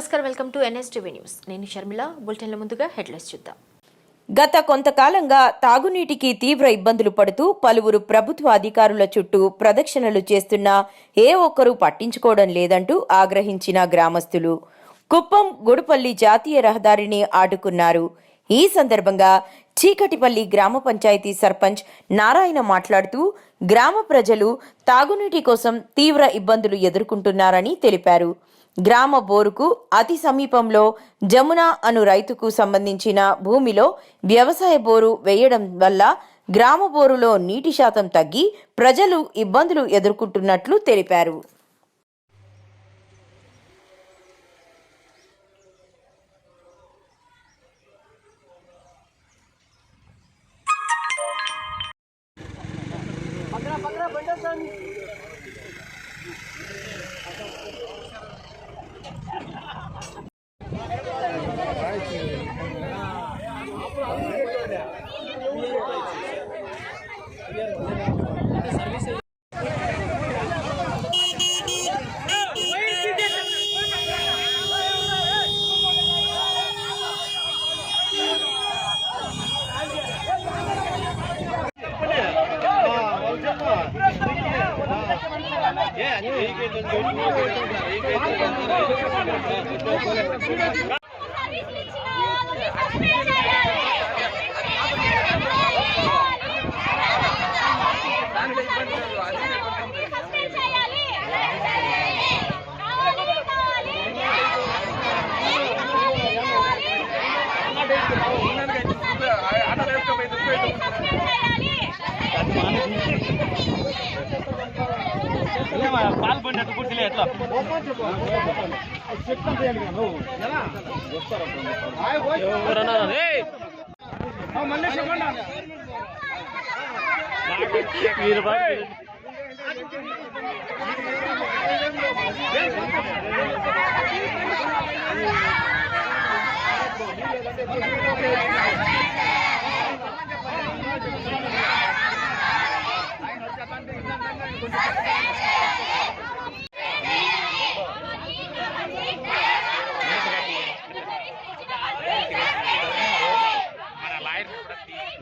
నమస్కారం, welcome to NSTV news. నేను షర్మిల. బులెటిన్ల ముందుగా హెడ్లైన్స్ చూద్దాం. గత కొంతకాలంగా తాగునీటికి తీవ్ర ఇబ్బందులు పడుతూ పలువురు ప్రభుత్వ అధికారుల చుట్టూ ప్రదక్షిణలు చేస్తున్నా ఏ ఒక్కరూ పట్టించుకోవడం లేదంటూ ఆగ్రహించిన గ్రామస్తులు కుప్పం గుడిపల్లి జాతీయ రహదారిని ఆడుకున్నారు. ఈ సందర్భంగా చీకటిపల్లి గ్రామ పంచాయతీ సర్పంచ్ నారాయణ మాట్లాడుతూ గ్రామ ప్రజలు తాగునీటి కోసం తీవ్ర ఇబ్బందులు ఎదుర్కొంటున్నారని తెలిపారు. గ్రామ బోరుకు అతి సమీపంలో జమున అను రైతుకు సంబంధించిన భూమిలో వ్యవసాయ బోరు వేయడం వల్ల గ్రామ బోరులో నీటి శాతం తగ్గి ప్రజలు ఇబ్బందులు ఎదుర్కొంటున్నట్లు తెలిపారు.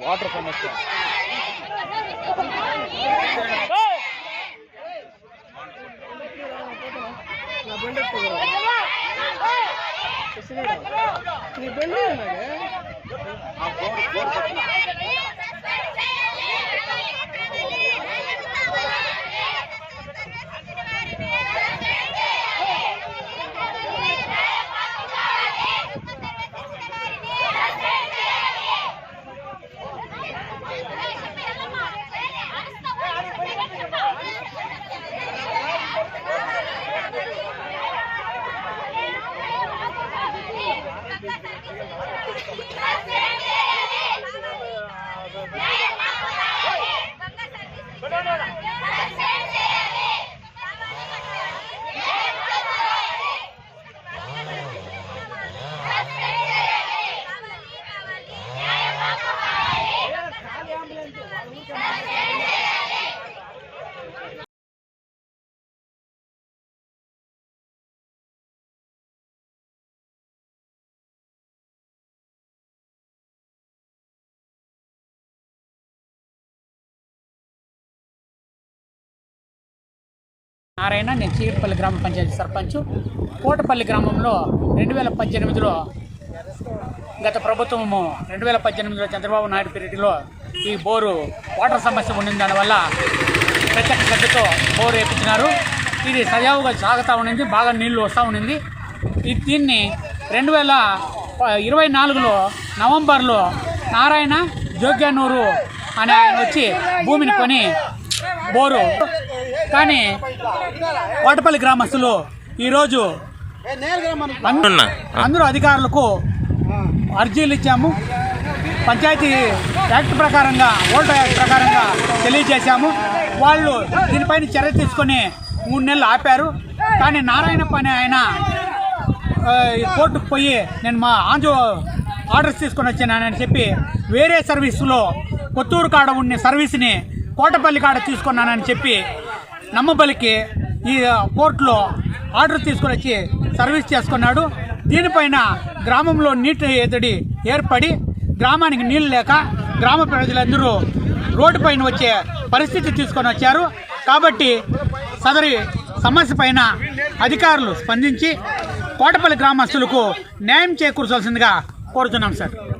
వాటర్ సమస్య నారాయణ. నేను చీకటిపల్లి గ్రామ పంచాయతీ సర్పంచ్. కోటపల్లి గ్రామంలో 2018లో గత ప్రభుత్వము 2018లో చంద్రబాబు నాయుడు పీరియడ్లో ఈ బోరు వాటర్ సమస్య ఉండింది. దానివల్ల ప్రత్యేక శ్రద్ధతో బోరు వేయించినారు. ఇది సజావుగా సాగుతూ ఉండింది, బాగా నీళ్లు వస్తూ ఉండింది. దీన్ని 2024లో నవంబర్లో నారాయణ జోగ్యానూరు అనే ఆయన వచ్చి భూమిని కొని బోరు. కానీ కోటపల్లి గ్రామస్తులు ఈరోజు అందరూ అధికారులకు అర్జీలు ఇచ్చాము. పంచాయతీ యాక్ట్ ప్రకారంగా, ఓల్డ్ యాక్ట్ ప్రకారంగా తెలియజేశాము. వాళ్ళు దీనిపైన చర్య తీసుకొని 3 నెలలు ఆపారు. కానీ నారాయణ పని ఆయన కోర్టుకు పోయి నేను మా ఆర్డర్స్ తీసుకొని వచ్చానని చెప్పి వేరే సర్వీసులో కొత్తూరు కాడ ఉన్న సర్వీస్ని కోటపల్లి కాడ తీసుకున్నానని చెప్పి నమ్మబలికి ఈ కోర్టులో ఆర్డర్ తీసుకొని వచ్చి సర్వీస్ చేసుకున్నాడు. దీనిపైన గ్రామంలో నీటి ఎద్దడి ఏర్పడి గ్రామానికి నీళ్ళు లేక గ్రామ ప్రజలందరూ రోడ్డు పైన వచ్చే పరిస్థితి తీసుకొని వచ్చారు. కాబట్టి సదరి సమస్య పైన అధికారులు స్పందించి కోటపల్లి గ్రామస్తులకు న్యాయం చేకూర్చాల్సిందిగా కోరుతున్నాం సార్.